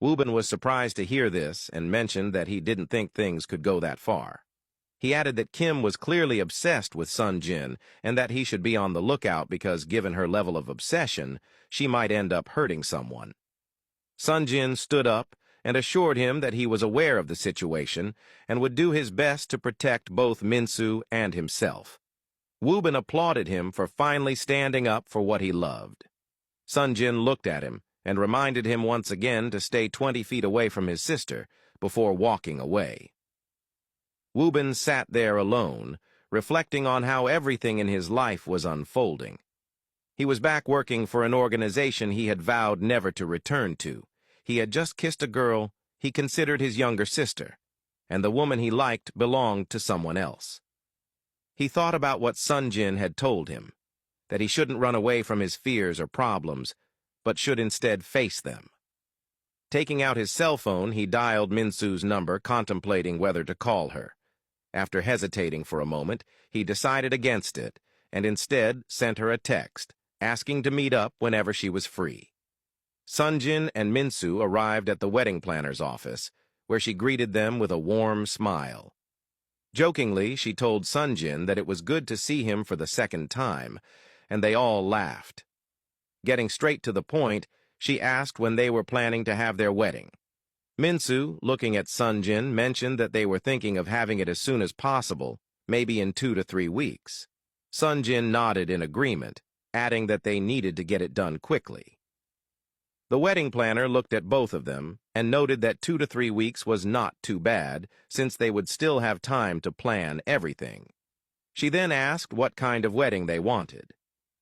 Woo-bin was surprised to hear this and mentioned that he didn't think things could go that far. He added that Kim was clearly obsessed with Sonjin and that he should be on the lookout because, given her level of obsession, she might end up hurting someone. Sonjin stood up and assured him that he was aware of the situation and would do his best to protect both Minsu and himself. Woo-bin applauded him for finally standing up for what he loved. Sonjin looked at him and reminded him once again to stay 20 feet away from his sister before walking away. Woo-bin sat there alone, reflecting on how everything in his life was unfolding. He was back working for an organization he had vowed never to return to. He had just kissed a girl he considered his younger sister, and the woman he liked belonged to someone else. He thought about what Sonjin had told him, that he shouldn't run away from his fears or problems, but should instead face them. Taking out his cell phone, he dialed Minsu's number, contemplating whether to call her. After hesitating for a moment, he decided against it, and instead sent her a text, asking to meet up whenever she was free. Sonjin and Minsu arrived at the wedding planner's office, where she greeted them with a warm smile. Jokingly, she told Sonjin that it was good to see him for the second time, and they all laughed. Getting straight to the point, she asked when they were planning to have their wedding. Minsu, looking at Sonjin, mentioned that they were thinking of having it as soon as possible, maybe in 2 to 3 weeks. Sonjin nodded in agreement, adding that they needed to get it done quickly. The wedding planner looked at both of them and noted that 2 to 3 weeks was not too bad, since they would still have time to plan everything. She then asked what kind of wedding they wanted.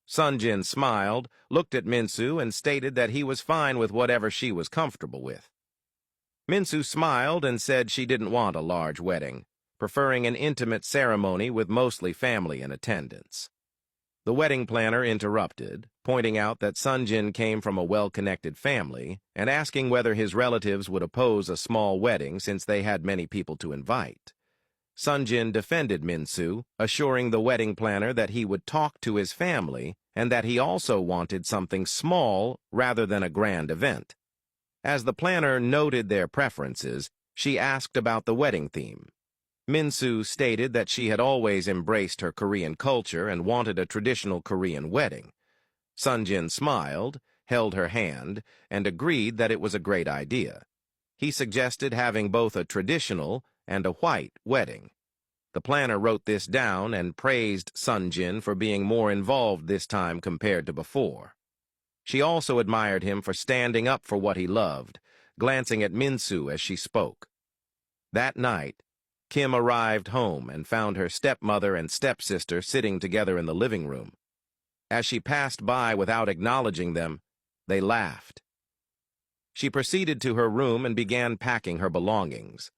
Sonjin smiled, looked at Minsu, and stated that he was fine with whatever she was comfortable with. Minsu smiled and said she didn't want a large wedding, preferring an intimate ceremony with mostly family in attendance. The wedding planner interrupted, pointing out that Sonjin came from a well-connected family and asking whether his relatives would oppose a small wedding since they had many people to invite. Sonjin defended Minsu, assuring the wedding planner that he would talk to his family and that he also wanted something small rather than a grand event. As the planner noted their preferences, she asked about the wedding theme. Minsu stated that she had always embraced her Korean culture and wanted a traditional Korean wedding. Sonjin smiled, held her hand, and agreed that it was a great idea. He suggested having both a traditional and a white wedding. The planner wrote this down and praised Sonjin for being more involved this time compared to before. She also admired him for standing up for what he loved, glancing at Minsu as she spoke. That night, Kim arrived home and found her stepmother and stepsister sitting together in the living room. As she passed by without acknowledging them, they laughed. She proceeded to her room and began packing her belongings.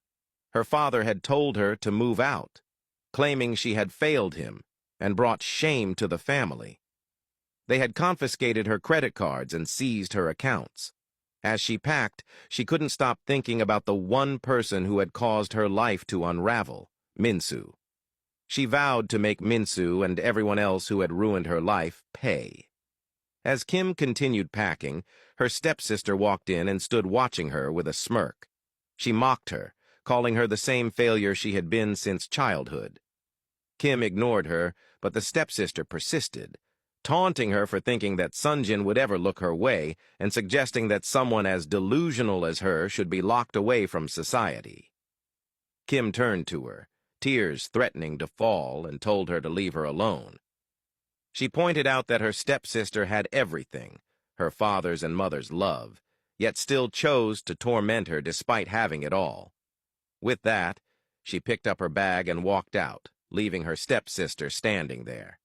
Her father had told her to move out, claiming she had failed him and brought shame to the family. They had confiscated her credit cards and seized her accounts. As she packed, she couldn't stop thinking about the one person who had caused her life to unravel, Minsu. She vowed to make Minsu and everyone else who had ruined her life pay. As Kim continued packing, her stepsister walked in and stood watching her with a smirk. She mocked her, calling her the same failure she had been since childhood. Kim ignored her, but the stepsister persisted, taunting her for thinking that Sonjin would ever look her way and suggesting that someone as delusional as her should be locked away from society. Kim turned to her, tears threatening to fall, and told her to leave her alone. She pointed out that her stepsister had everything, her father's and mother's love, yet still chose to torment her despite having it all. With that, she picked up her bag and walked out, leaving her stepsister standing there.